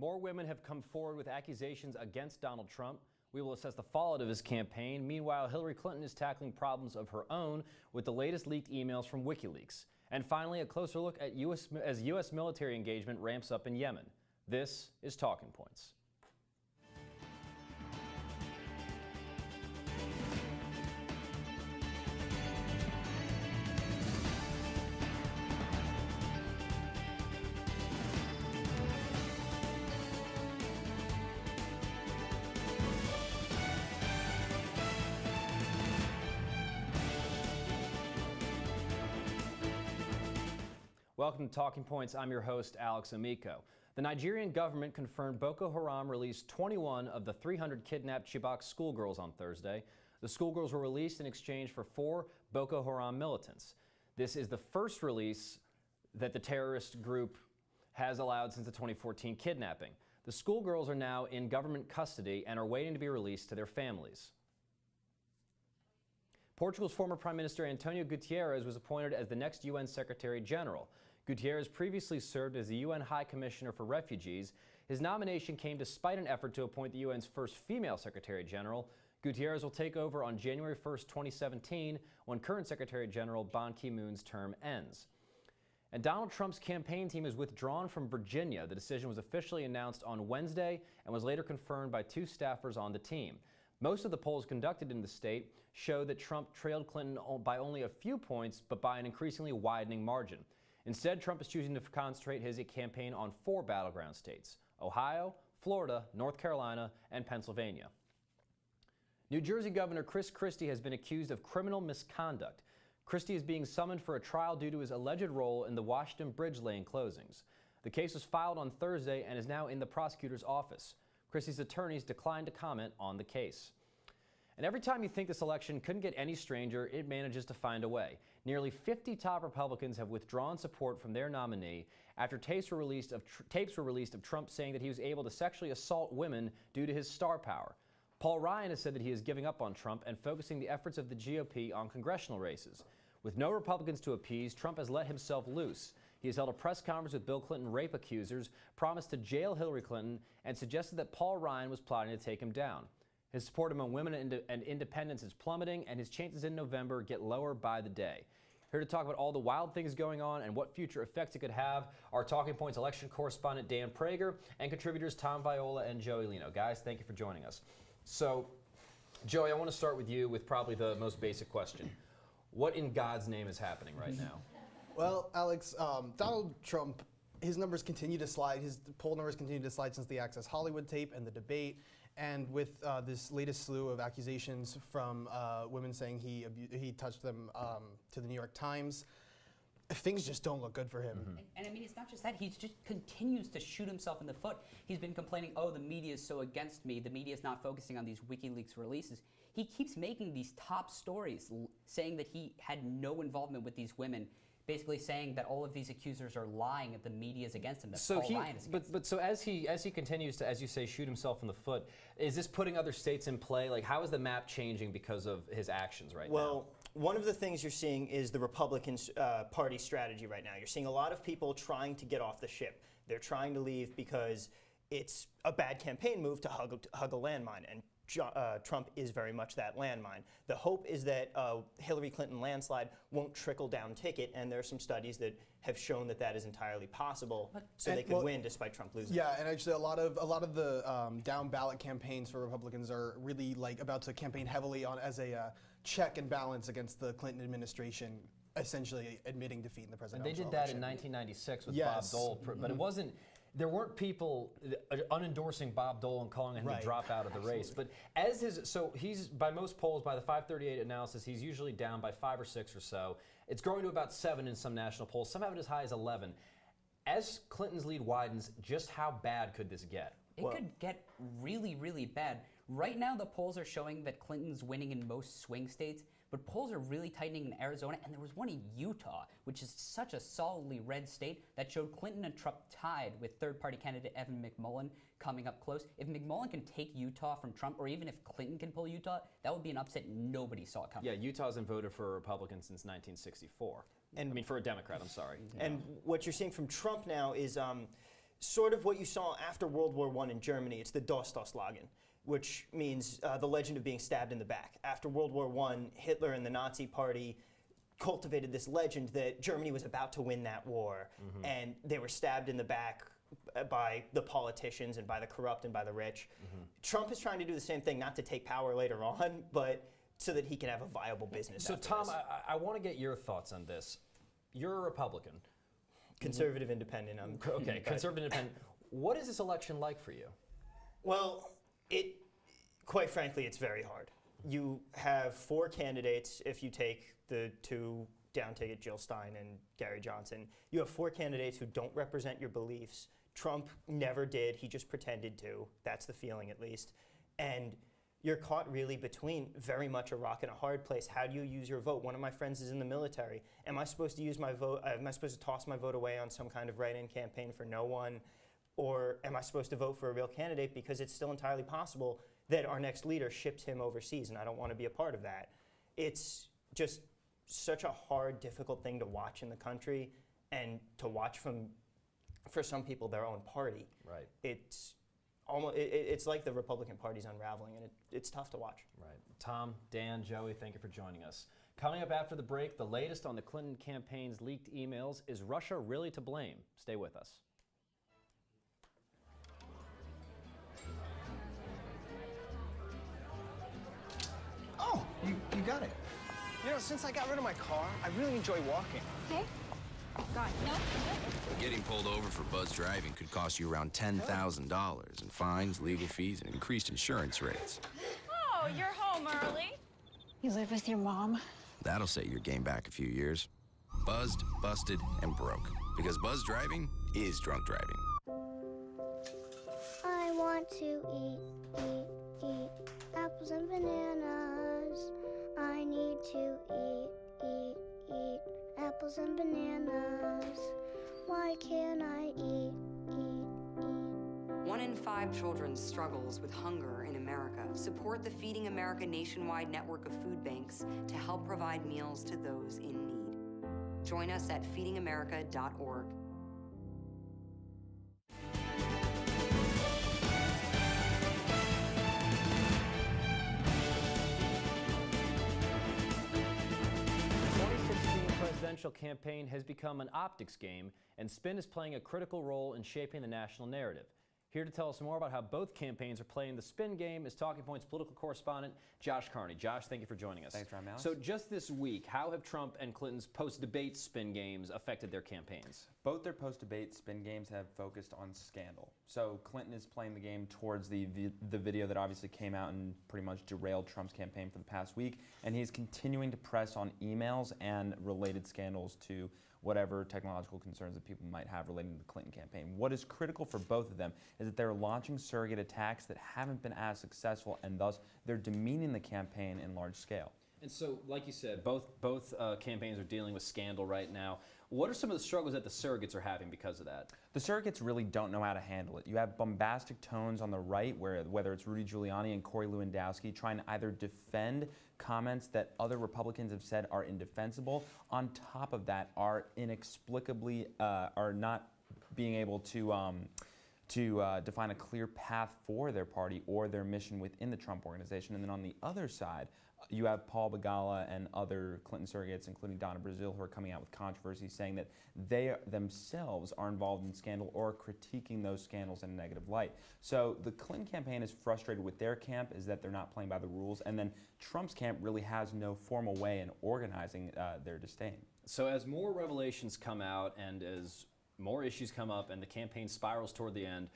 more women have come forward with accusations against Donald Trump. We will assess the fallout of his campaign. Meanwhile, Hillary Clinton is tackling problems of her own with the latest leaked emails from WikiLeaks. And finally, a closer look at U.S. military engagement ramps up in Yemen. This is Talking Points. Welcome to Talking Points. I'm your host, Alex Amico. The Nigerian government confirmed Boko Haram released 21 of the 300 kidnapped Chibok schoolgirls on Thursday. The schoolgirls were released in exchange for 4 Boko Haram militants. This is the first release that the terrorist group has allowed since the 2014 kidnapping. The schoolgirls are now in government custody and are waiting to be released to their families. Portugal's former Prime Minister Antonio Guterres was appointed as the next UN Secretary General. Guterres previously served as the UN High Commissioner for Refugees. His nomination came despite an effort to appoint the UN's first female Secretary General. Guterres will take over on January 1st, 2017, when current Secretary General Ban Ki-moon's term ends. And Donald Trump's campaign team is withdrawn from Virginia. The decision was officially announced on Wednesday and was later confirmed by 2 staffers on the team. Most of the polls conducted in the state show that Trump trailed Clinton by only a few points, but by an increasingly widening margin. Instead, Trump is choosing to concentrate his campaign on 4 battleground states: Ohio, Florida, North Carolina, and Pennsylvania. New Jersey Governor Chris Christie has been accused of criminal misconduct. Christie is being summoned for a trial due to his alleged role in the Washington Bridge lane closings. The case was filed on Thursday and is now in the prosecutor's office. Christie's attorneys declined to comment on the case. And every time you think this election couldn't get any stranger, it manages to find a way. Nearly 50 top Republicans have withdrawn support from their nominee after tapes were released of Trump saying that he was able to sexually assault women due to his star power. Paul Ryan has said that he is giving up on Trump and focusing the efforts of the GOP on congressional races. With no Republicans to appease, Trump has let himself loose. He has held a press conference with Bill Clinton rape accusers, promised to jail Hillary Clinton, and suggested that Paul Ryan was plotting to take him down. His support among women and independents is plummeting, and his chances in November get lower by the day. Here to talk about all the wild things going on and what future effects it could have are Talking Points election correspondent Dan Prager and contributors Tom Viola and Joey Lino. Guys, thank you for joining us. So, Joey, I want to start with you with probably the most basic question. What in God's name is happening right now? Well, Alex, Donald Trump, his numbers continue to slide. His poll numbers continue to slide since the Access Hollywood tape and the debate. And with this latest slew of accusations from women saying he touched them to the New York Times, things just don't look good for him. Mm-hmm. And I mean, it's not just that. He just continues to shoot himself in the foot. He's been complaining, oh, the media is so against me. The media is not focusing on these WikiLeaks releases. He keeps making these top stories saying that he had no involvement with these women, basically saying that all of these accusers are lying, that the media is against him, that Paul Ryan is against him. So as he continues to, as you say, shoot himself in the foot, is this putting other states in play? Like, how is the map changing because of his actions right now? Well, one of the things you're seeing is the Republican Party strategy right now. You're seeing a lot of people trying to get off the ship. They're trying to leave because it's a bad campaign move to hug a landmine, and Trump is very much that landmine. The hope is that Hillary Clinton landslide won't trickle down ticket, and there are some studies that have shown that that is entirely possible, so they could win despite Trump losing. Yeah, and actually a lot of the down ballot campaigns for Republicans are really about to campaign heavily on as a check and balance against the Clinton administration, essentially admitting defeat in the presidential election. And they did that in 1996 with Bob Dole, but it wasn't. There weren't people unendorsing Bob Dole and calling him to drop out of the race. But he's by most polls, by the 538 analysis, he's usually down by 5 or 6 or so. It's growing to about 7 in some national polls. Some have it as high as 11. As Clinton's lead widens, just how bad could this get? It could get really, really bad. Right now, the polls are showing that Clinton's winning in most swing states, but polls are really tightening in Arizona, and there was one in Utah, which is such a solidly red state, that showed Clinton and Trump tied with third-party candidate Evan McMullin coming up close. If McMullin can take Utah from Trump, or even if Clinton can pull Utah, that would be an upset nobody saw coming. Yeah, Utah hasn't voted for a Republican since 1964. I mean, for a Democrat, I'm sorry. And what you're seeing from Trump now is sort of what you saw after World War I in Germany. It's the Dostaslagen, which means the legend of being stabbed in the back. After World War I, Hitler and the Nazi Party cultivated this legend that Germany was about to win that war, and they were stabbed in the back by the politicians and by the corrupt and by the rich. Trump is trying to do the same thing, not to take power later on, but so that he can have a viable business. So after Tom, this. I want to get your thoughts on this. You're a Republican. Conservative independent. Okay, conservative independent. What is this election like for you? Well, quite frankly, it's very hard. You have 4 candidates, if you take the 2 down ticket, Jill Stein and Gary Johnson. You have 4 candidates who don't represent your beliefs. Trump never did, he just pretended to. That's the feeling, at least. And you're caught really between very much a rock and a hard place. How do you use your vote? One of my friends is in the military. Am I supposed to use my vote? Am I supposed to toss my vote away on some kind of write-in campaign for no one? Or am I supposed to vote for a real candidate, because it's still entirely possible that our next leader ships him overseas, and I don't want to be a part of that. It's just such a hard, difficult thing to watch in the country, and to watch for some people, their own party. Right. It's like the Republican Party's unraveling, and it's tough to watch. Right. Tom, Dan, Joey, thank you for joining us. Coming up after the break, the latest on the Clinton campaign's leaked emails. Is Russia really to blame? Stay with us. Oh, you got it. You know, since I got rid of my car, I really enjoy walking. Okay. Gone. No. Getting pulled over for buzz driving could cost you around $10,000 in fines, legal fees, and increased insurance rates. Oh, you're home early. You live with your mom? That'll set your game back a few years. Buzzed, busted, and broke. Because buzz driving is drunk driving. I want to eat apples and bananas. I need to eat apples and bananas. Why can't I eat? 1 in 5 children struggles with hunger in America. Support the Feeding America nationwide network of food banks to help provide meals to those in need. Join us at feedingamerica.org. Presidential campaign has become an optics game, and spin is playing a critical role in shaping the national narrative. Here to tell us more about how both campaigns are playing the spin game is Talking Points political correspondent Josh Carney. Josh, thank you for joining us. Thanks, Ryan Malice. So just this week, how have Trump and Clinton's post-debate spin games affected their campaigns? Both their post-debate spin games have focused on scandal. So Clinton is playing the game towards the video that obviously came out and pretty much derailed Trump's campaign for the past week, and he's continuing to press on emails and related scandals to whatever technological concerns that people might have relating to the Clinton campaign. What is critical for both of them is that they're launching surrogate attacks that haven't been as successful, and thus they're demeaning the campaign in large scale. And so, like you said, both campaigns are dealing with scandal right now. What are some of the struggles that the surrogates are having because of that? The surrogates really don't know how to handle it. You have bombastic tones on the right, whether it's Rudy Giuliani and Corey Lewandowski, trying to either defend comments that other Republicans have said are indefensible. On top of that, are inexplicably are not being able to define a clear path for their party or their mission within the Trump organization. And then on the other side, you have Paul Begala and other Clinton surrogates, including Donna Brazile, who are coming out with controversies saying that they themselves are involved in scandal or critiquing those scandals in a negative light. So the Clinton campaign is frustrated with their camp, is that they're not playing by the rules, and then Trump's camp really has no formal way in organizing their disdain. So as more revelations come out and as more issues come up and the campaign spirals toward the end,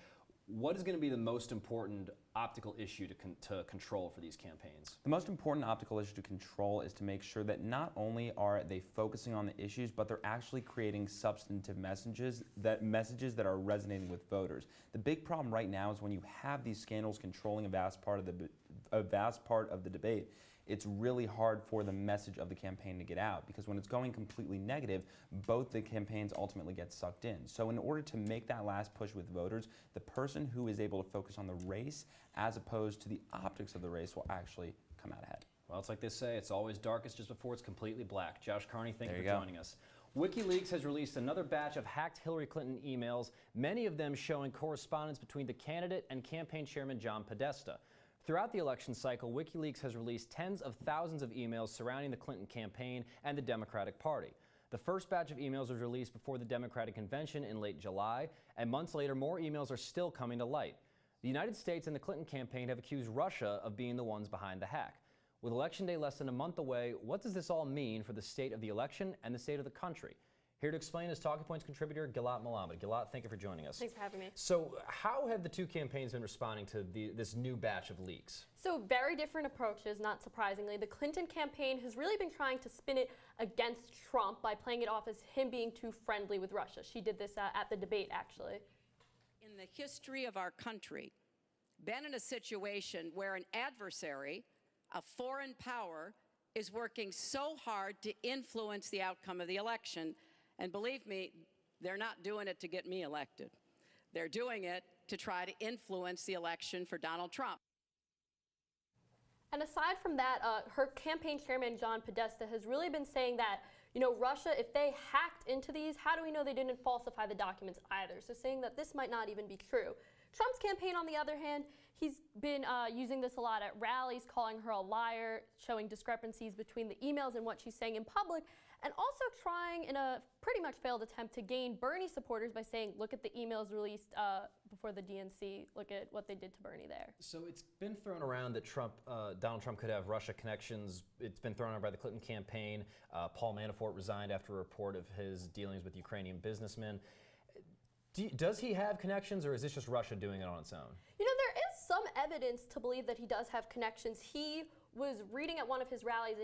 what is going to be the most important optical issue to control for these campaigns? The most important optical issue to control is to make sure that not only are they focusing on the issues, but they're actually creating substantive messages that are resonating with voters. The big problem right now is when you have these scandals controlling a vast part of the debate, it's really hard for the message of the campaign to get out, because when it's going completely negative, both the campaigns ultimately get sucked in. So in order to make that last push with voters, the person who is able to focus on the race as opposed to the optics of the race will actually come out ahead. Well, it's like they say, it's always darkest just before it's completely black. Josh Carney, thank you for joining us. WikiLeaks has released another batch of hacked Hillary Clinton emails, many of them showing correspondence between the candidate and campaign chairman John Podesta. Throughout the election cycle, WikiLeaks has released tens of thousands of emails surrounding the Clinton campaign and the Democratic Party. The first batch of emails was released before the Democratic Convention in late July, and months later, more emails are still coming to light. The United States and the Clinton campaign have accused Russia of being the ones behind the hack. With Election Day less than a month away, what does this all mean for the state of the election and the state of the country? Here to explain is Talking Points contributor Gilad Malamed. Gilad, thank you for joining us. Thanks for having me. So how have the two campaigns been responding to this new batch of leaks? So very different approaches, not surprisingly. The Clinton campaign has really been trying to spin it against Trump by playing it off as him being too friendly with Russia. She did this at the debate, actually. In the history of our country, been in a situation where an adversary, a foreign power, is working so hard to influence the outcome of the election. And believe me, they're not doing it to get me elected. They're doing it to try to influence the election for Donald Trump. And aside from that, her campaign chairman, John Podesta, has really been saying that, you know, Russia, if they hacked into these, how do we know they didn't falsify the documents either? So saying that this might not even be true. Trump's campaign, on the other hand, he's been using this a lot at rallies, calling her a liar, showing discrepancies between the emails and what she's saying in public, and also trying, in a pretty much failed attempt, to gain Bernie supporters by saying, look at the emails released before the DNC, look at what they did to Bernie there. So it's been thrown around that Donald Trump could have Russia connections. It's been thrown around by the Clinton campaign. Paul Manafort resigned after a report of his dealings with Ukrainian businessmen. Does he have connections, or is this just Russia doing it on its own? You know, there is some evidence to believe that he does have connections. He was reading at one of his rallies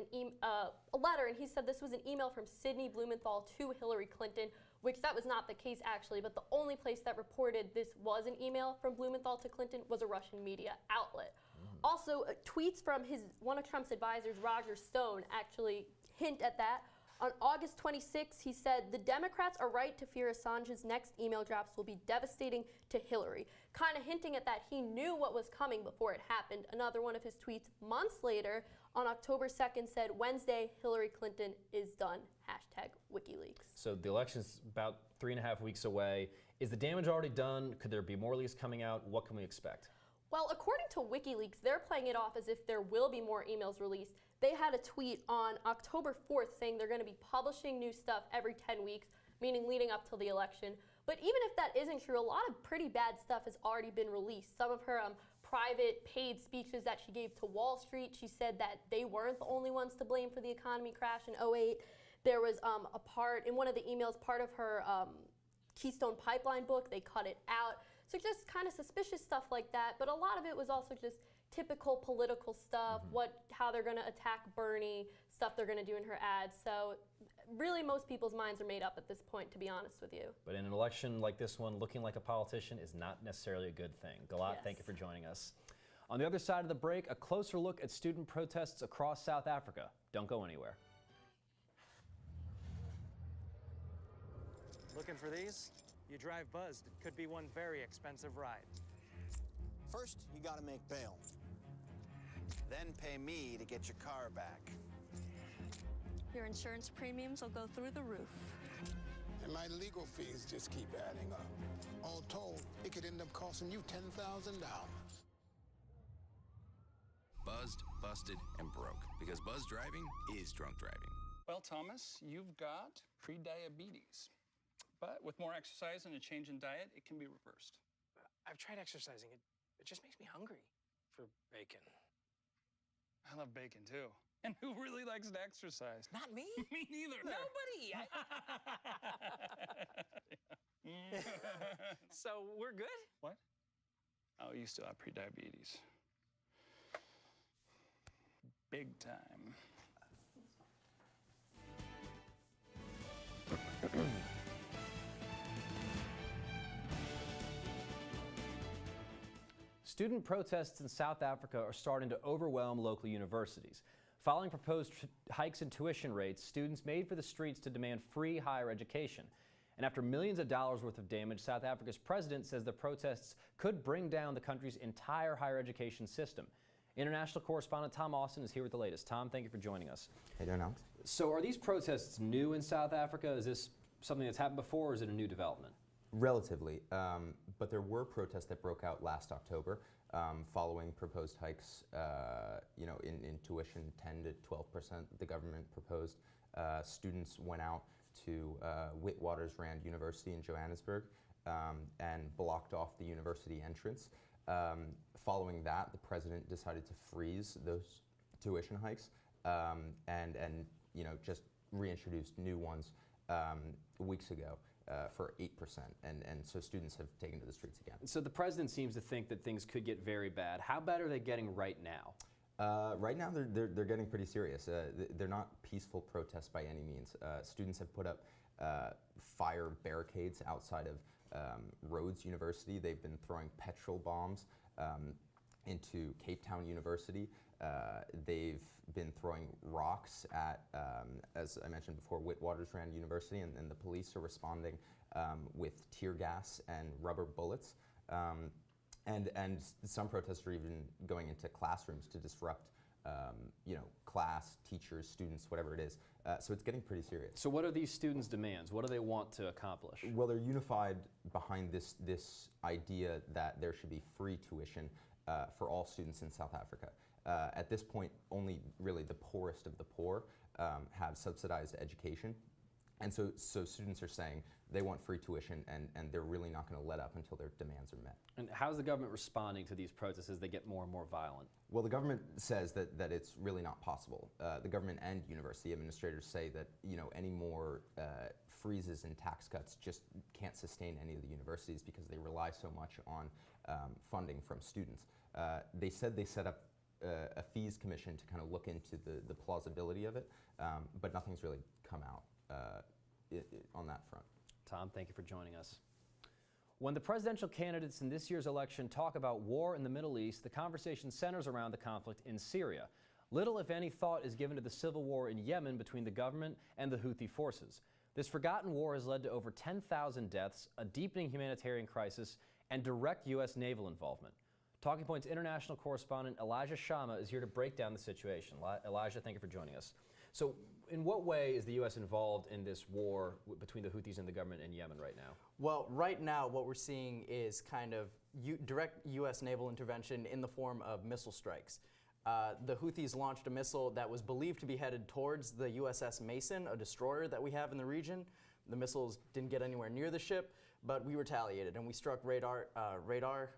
a letter, and he said this was an email from Sidney Blumenthal to Hillary Clinton, which that was not the case actually, but the only place that reported this was an email from Blumenthal to Clinton was a Russian media outlet. Also, tweets from one of Trump's advisors, Roger Stone, actually hint at that. On August 26, he said, the Democrats are right to fear Assange's next email drops will be devastating to Hillary, kind of hinting at that he knew what was coming before it happened. Another one of his tweets months later, on October 2nd, said, Wednesday, Hillary Clinton is done, #WikiLeaks. So the election's about 3.5 weeks away. Is the damage already done? Could there be more leaks coming out? What can we expect? Well, according to WikiLeaks, they're playing it off as if there will be more emails released. They had a tweet on October 4th saying they're going to be publishing new stuff every 10 weeks, meaning leading up till the election. But even if that isn't true, a lot of pretty bad stuff has already been released. Some of her private paid speeches that she gave to Wall Street, she said that they weren't the only ones to blame for the economy crash in 2008. There was a part, in one of the emails, part of her Keystone Pipeline book, they cut it out. So just kind of suspicious stuff like that, but a lot of it was also just typical political stuff, how they're going to attack Bernie, stuff they're going to do in her ads. So really most people's minds are made up at this point, to be honest with you. But in an election like this one, looking like a politician is not necessarily a good thing. Gilad, thank you for joining us. On the other side of the break, a closer look at student protests across South Africa. Don't go anywhere. Looking for these? You drive buzzed. It could be one very expensive ride. First, you gotta make bail. Then pay me to get your car back. Your insurance premiums will go through the roof. And my legal fees just keep adding up. All told, it could end up costing you $10,000. Buzzed, busted, and broke. Because buzz driving is drunk driving. Well, Thomas, you've got pre-diabetes. But with more exercise and a change in diet, it can be reversed. I've tried exercising. It just makes me hungry for bacon. I love bacon, too. And who really likes to exercise? Not me. Me neither. Nobody. So we're good? What? Oh, you still have pre-diabetes. Big time. Student protests in South Africa are starting to overwhelm local universities. Following proposed hikes in tuition rates, students made for the streets to demand free higher education. And after millions of dollars worth of damage, South Africa's president says the protests could bring down the country's entire higher education system. International correspondent Tom Austin is here with the latest. Tom, thank you for joining us. How you doing, Alex? So are these protests new in South Africa? Is this something that's happened before, or is it a new development? Relatively, but there were protests that broke out last October following proposed hikes, in tuition, 10 to 12% the government proposed. Students went out to Witwatersrand University in Johannesburg and blocked off the university entrance. Following that, the president decided to freeze those tuition hikes and just reintroduced new ones weeks ago. For 8%, and so students have taken to the streets again. So the president seems to think that things could get very bad. How bad are they getting right now? Right now, they're getting pretty serious. They're not peaceful protests by any means. Students have put up fire barricades outside of Rhodes University. They've been throwing petrol bombs into Cape Town University. They've been throwing rocks at, as I mentioned before, Witwatersrand University, and the police are responding with tear gas and rubber bullets. And some protests are even going into classrooms to disrupt class, teachers, students, whatever it is. So it's getting pretty serious. So what are these students' demands? What do they want to accomplish? Well, they're unified behind this idea that there should be free tuition for all students in South Africa. At this point, only really the poorest of the poor have subsidized education. And so students are saying they want free tuition, and they're really not going to let up until their demands are met. And how's the government responding to these protests as they get more and more violent? Well, the government says that it's really not possible. The government and university administrators say that any more freezes and tax cuts just can't sustain any of the universities because they rely so much on funding from students. They said they set up a fees commission to kind of look into the plausibility of it, but nothing's really come out on that front. Tom, thank you for joining us. When the presidential candidates in this year's election talk about war in the Middle East, the conversation centers around the conflict in Syria. Little, if any, thought is given to the civil war in Yemen between the government and the Houthi forces. This forgotten war has led to over 10,000 deaths, a deepening humanitarian crisis, and direct U.S. naval involvement. Talking Point's international correspondent Elijah Shama is here to break down the situation. Elijah, thank you for joining us. So in what way is the U.S. involved in this war between the Houthis and the government in Yemen right now? Well, right now what we're seeing is kind of direct U.S. naval intervention in the form of missile strikes. The Houthis launched a missile that was believed to be headed towards the USS Mason, a destroyer that we have in the region. The missiles didn't get anywhere near the ship, but we retaliated and we struck radar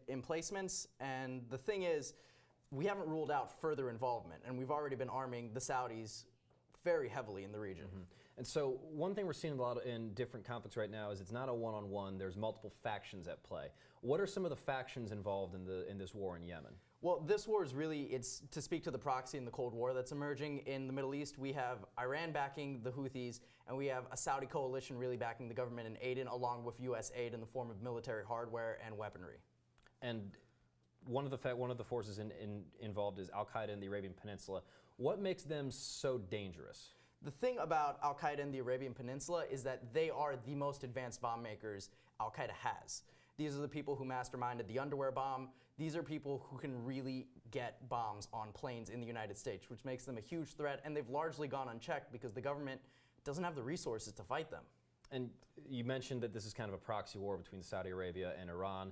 emplacements. And the thing is, we haven't ruled out further involvement, and we've already been arming the Saudis very heavily in the region. Mm-hmm. And so one thing we're seeing a lot in different conflicts right now is it's not a one-on-one, there's multiple factions at play. What are some of the factions involved in this war in Yemen? Well, this war is really, it's to speak to the proxy in the Cold War that's emerging in the Middle East. We have Iran backing the Houthis, and we have a Saudi coalition really backing the government in Aden, along with U.S. aid in the form of military hardware and weaponry. And one of the forces involved is Al-Qaeda in the Arabian Peninsula. What makes them so dangerous? The thing about Al-Qaeda in the Arabian Peninsula is that they are the most advanced bomb makers Al-Qaeda has. These are the people who masterminded the underwear bomb. These are people who can really get bombs on planes in the United States, which makes them a huge threat, and they've largely gone unchecked because the government doesn't have the resources to fight them. And you mentioned that this is kind of a proxy war between Saudi Arabia and Iran.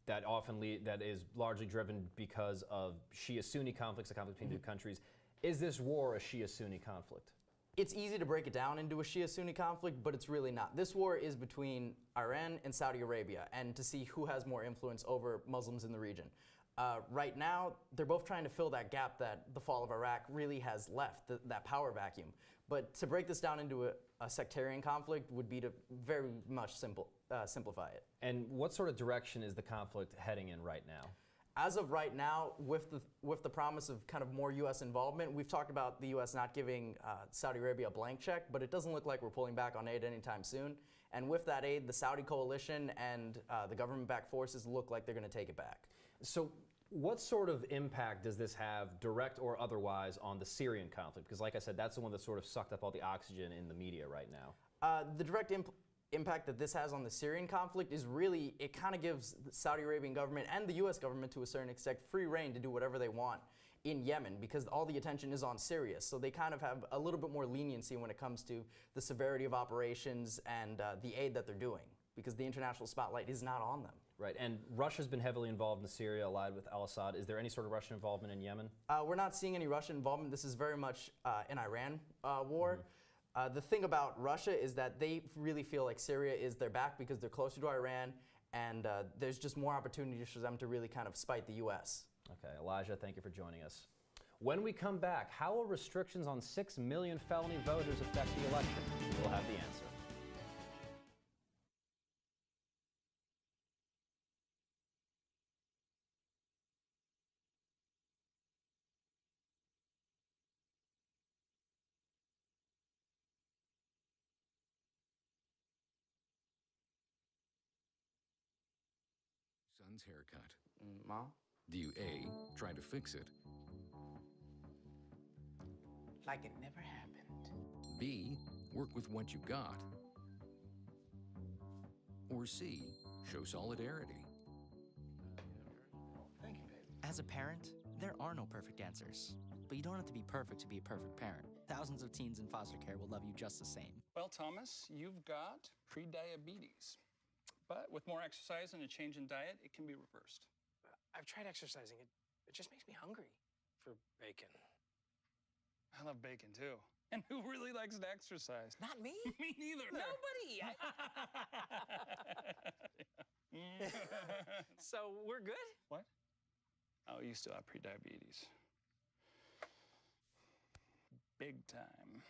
That is largely driven because of Shia-Sunni conflicts, the conflict between the two countries. Is this war a Shia-Sunni conflict? It's easy to break it down into a Shia-Sunni conflict, but it's really not. This war is between Iran and Saudi Arabia, and to see who has more influence over Muslims in the region. Right now, they're both trying to fill that gap that the fall of Iraq really has left, that power vacuum. But to break this down into a sectarian conflict would be to very much simplify it. And what sort of direction is the conflict heading in right now? As of right now, with the promise of kind of more U.S. involvement, we've talked about the U.S. not giving Saudi Arabia a blank check, but it doesn't look like we're pulling back on aid anytime soon. And with that aid, the Saudi coalition and the government-backed forces look like they're going to take it back. So what sort of impact does this have, direct or otherwise, on the Syrian conflict? Because like I said, that's the one that sort of sucked up all the oxygen in the media right now. The direct impact that this has on the Syrian conflict is really, it kind of gives the Saudi Arabian government and the US government to a certain extent free reign to do whatever they want in Yemen, because all the attention is on Syria. So they kind of have a little bit more leniency when it comes to the severity of operations and the aid that they're doing, because the international spotlight is not on them. Right, and Russia's been heavily involved in Syria, allied with al-Assad. Is there any sort of Russian involvement in Yemen? We're not seeing any Russian involvement. This is very much an Iran war. The thing about Russia is that they really feel like Syria is their back because they're closer to Iran, and there's just more opportunities for them to really kind of spite the U.S. Okay, Elijah, thank you for joining us. When we come back, how will restrictions on 6 million felony voters affect the election? We'll have the answer. Son's haircut. Mom? Do you A, try to fix it? Like it never happened. B, work with what you got? Or C, show solidarity? Thank you, babe. As a parent, there are no perfect answers. But you don't have to be perfect to be a perfect parent. Thousands of teens in foster care will love you just the same. Well, Thomas, you've got prediabetes. But with more exercise and a change in diet, it can be reversed. I've tried exercising. It just makes me hungry for bacon. I love bacon too. And who really likes to exercise? Not me. Me neither. Nobody. So we're good? What? Oh, you still have prediabetes. Big time.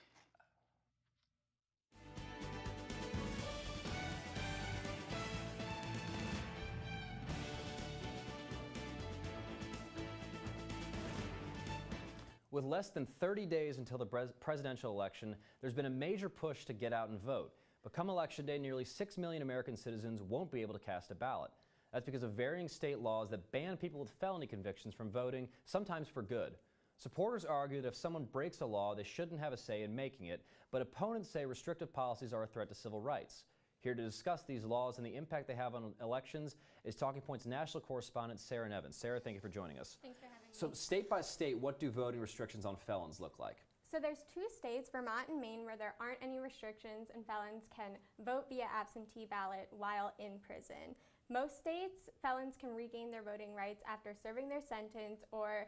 With less than 30 days until the presidential election, there's been a major push to get out and vote. But come Election Day, nearly 6 million American citizens won't be able to cast a ballot. That's because of varying state laws that ban people with felony convictions from voting, sometimes for good. Supporters argue that if someone breaks a law, they shouldn't have a say in making it, but opponents say restrictive policies are a threat to civil rights. Here to discuss these laws and the impact they have on elections is Talking Point's national correspondent, Sarah Nevins. Sarah, thank you for joining us. Thanks for having me. So state by state, what do voting restrictions on felons look like? So there's 2 states, Vermont and Maine, where there aren't any restrictions and felons can vote via absentee ballot while in prison. Most states, felons can regain their voting rights after serving their sentence or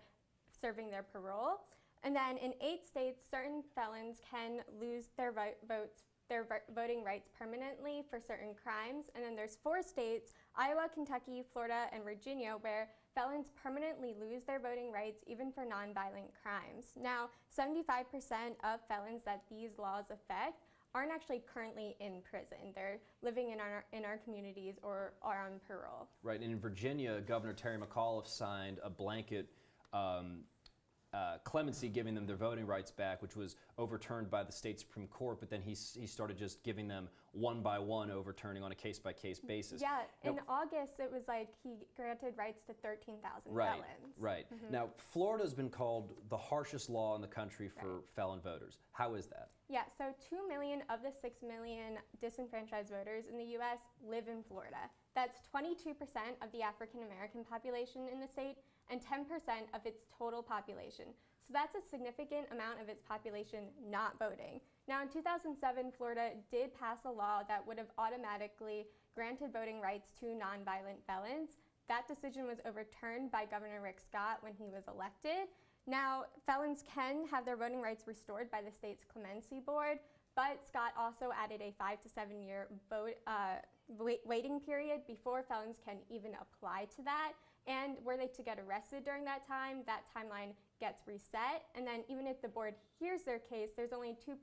serving their parole. And then in 8 states, certain felons can lose their voting rights permanently for certain crimes. And then there's 4 states, Iowa, Kentucky, Florida, and Virginia, where felons permanently lose their voting rights even for nonviolent crimes. Now, 75% of felons that these laws affect aren't actually currently in prison. They're living in our communities or are on parole. Right, and in Virginia, Governor Terry McAuliffe signed a blanket clemency giving them their voting rights back, which was overturned by the state Supreme Court, but then he started just giving them one by one, overturning on a case-by-case basis. Yeah, in August it was like he granted rights to 13,000 right, felons. Right, Now Florida's been called the harshest law in the country for felon voters. How is that? Yeah, so 2 million of the 6 million disenfranchised voters in the U.S. live in Florida. That's 22% of the African American population in the state and 10% of its total population. So that's a significant amount of its population not voting. Now in 2007, Florida did pass a law that would have automatically granted voting rights to nonviolent felons. That decision was overturned by Governor Rick Scott when he was elected. Now, felons can have their voting rights restored by the state's clemency board, but Scott also added a 5 to 7 year waiting period before felons can even apply to that. And were they to get arrested during that time, that timeline gets reset. And then even if the board hears their case, there's only a 2%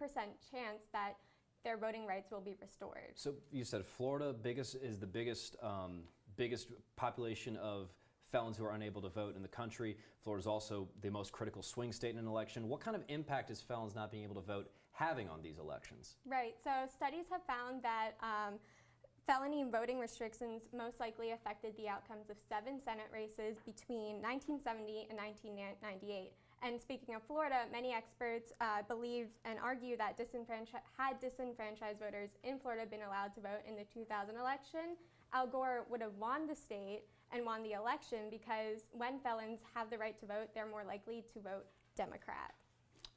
chance that their voting rights will be restored. So you said Florida is the biggest population of felons who are unable to vote in the country. Florida is also the most critical swing state in an election. What kind of impact is felons not being able to vote having on these elections? Right, so studies have found that felony voting restrictions most likely affected the outcomes of 7 Senate races between 1970 and 1998. And speaking of Florida, many experts believe and argue that had disenfranchised voters in Florida been allowed to vote in the 2000 election, Al Gore would have won the state and won the election, because when felons have the right to vote, they're more likely to vote Democrat.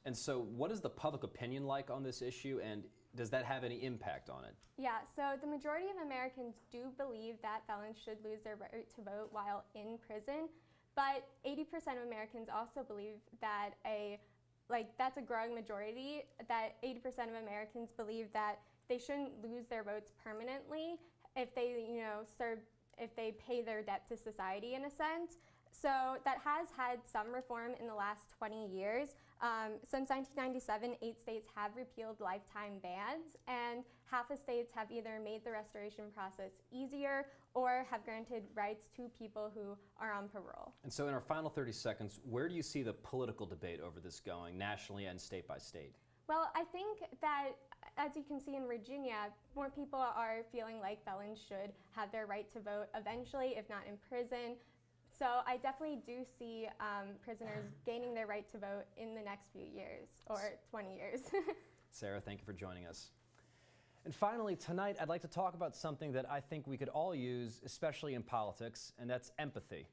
And so what is the public opinion like on this issue, and does that have any impact on it? Yeah, so the majority of Americans do believe that felons should lose their right to vote while in prison, but 80% of Americans also believe that that's a growing majority, that 80% of Americans believe that they shouldn't lose their votes permanently if they, if they pay their debt to society, in a sense. So that has had some reform in the last 20 years. Since 1997, 8 states have repealed lifetime bans, and half of states have either made the restoration process easier or have granted rights to people who are on parole. And so in our final 30 seconds, where do you see the political debate over this going, nationally and state by state? Well, I think that, as you can see in Virginia, more people are feeling like felons should have their right to vote eventually, if not in prison. So I definitely do see prisoners gaining their right to vote in the next few years, or 20 years. Sarah, thank you for joining us. And finally, tonight, I'd like to talk about something that I think we could all use, especially in politics, and that's empathy.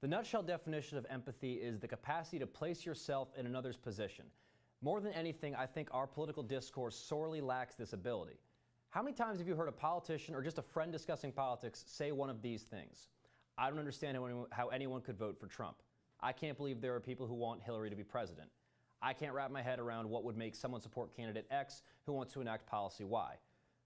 The nutshell definition of empathy is the capacity to place yourself in another's position. More than anything, I think our political discourse sorely lacks this ability. How many times have you heard a politician or just a friend discussing politics say one of these things? I don't understand how anyone could vote for Trump. I can't believe there are people who want Hillary to be president. I can't wrap my head around what would make someone support candidate X who wants to enact policy Y.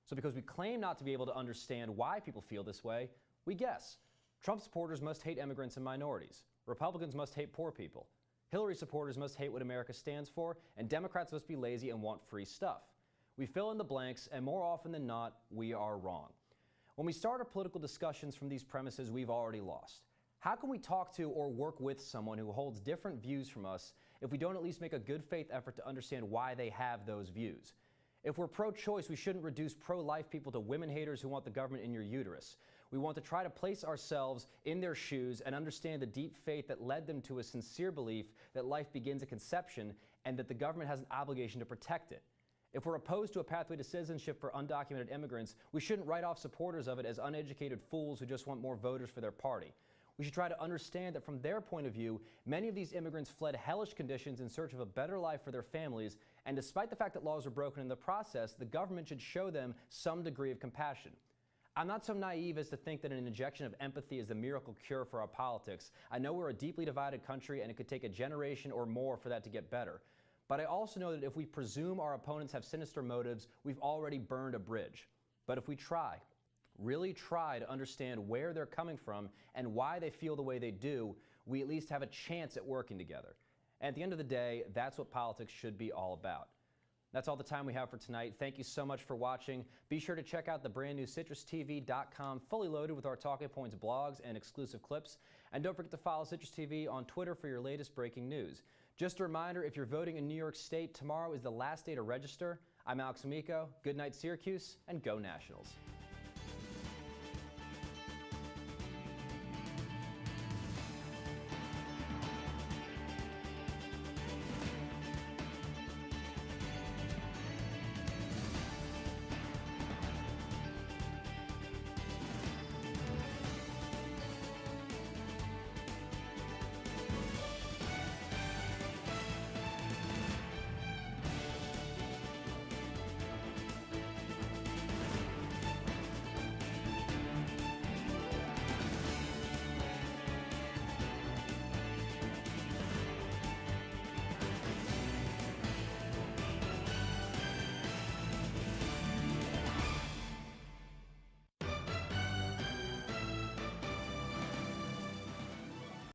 So because we claim not to be able to understand why people feel this way, we guess. Trump supporters must hate immigrants and minorities. Republicans must hate poor people. Hillary supporters must hate what America stands for, and Democrats must be lazy and want free stuff. We fill in the blanks, and more often than not, we are wrong. When we start our political discussions from these premises, we've already lost. How can we talk to or work with someone who holds different views from us if we don't at least make a good faith effort to understand why they have those views? If we're pro-choice, we shouldn't reduce pro-life people to women haters who want the government in your uterus. We want to try to place ourselves in their shoes and understand the deep faith that led them to a sincere belief that life begins at conception and that the government has an obligation to protect it. If we're opposed to a pathway to citizenship for undocumented immigrants, we shouldn't write off supporters of it as uneducated fools who just want more voters for their party. We should try to understand that from their point of view, many of these immigrants fled hellish conditions in search of a better life for their families, and despite the fact that laws were broken in the process, the government should show them some degree of compassion. I'm not so naive as to think that an injection of empathy is the miracle cure for our politics. I know we're a deeply divided country, and it could take a generation or more for that to get better. But I also know that if we presume our opponents have sinister motives, we've already burned a bridge. But if we try, really try to understand where they're coming from and why they feel the way they do, we at least have a chance at working together. And at the end of the day, that's what politics should be all about. That's all the time we have for tonight. Thank you so much for watching. Be sure to check out the brand new CitrusTV.com, fully loaded with our Talking Points blogs and exclusive clips. And don't forget to follow Citrus TV on Twitter for your latest breaking news. Just a reminder, if you're voting in New York State, tomorrow is the last day to register. I'm Alex Amico. Good night, Syracuse, and go Nationals.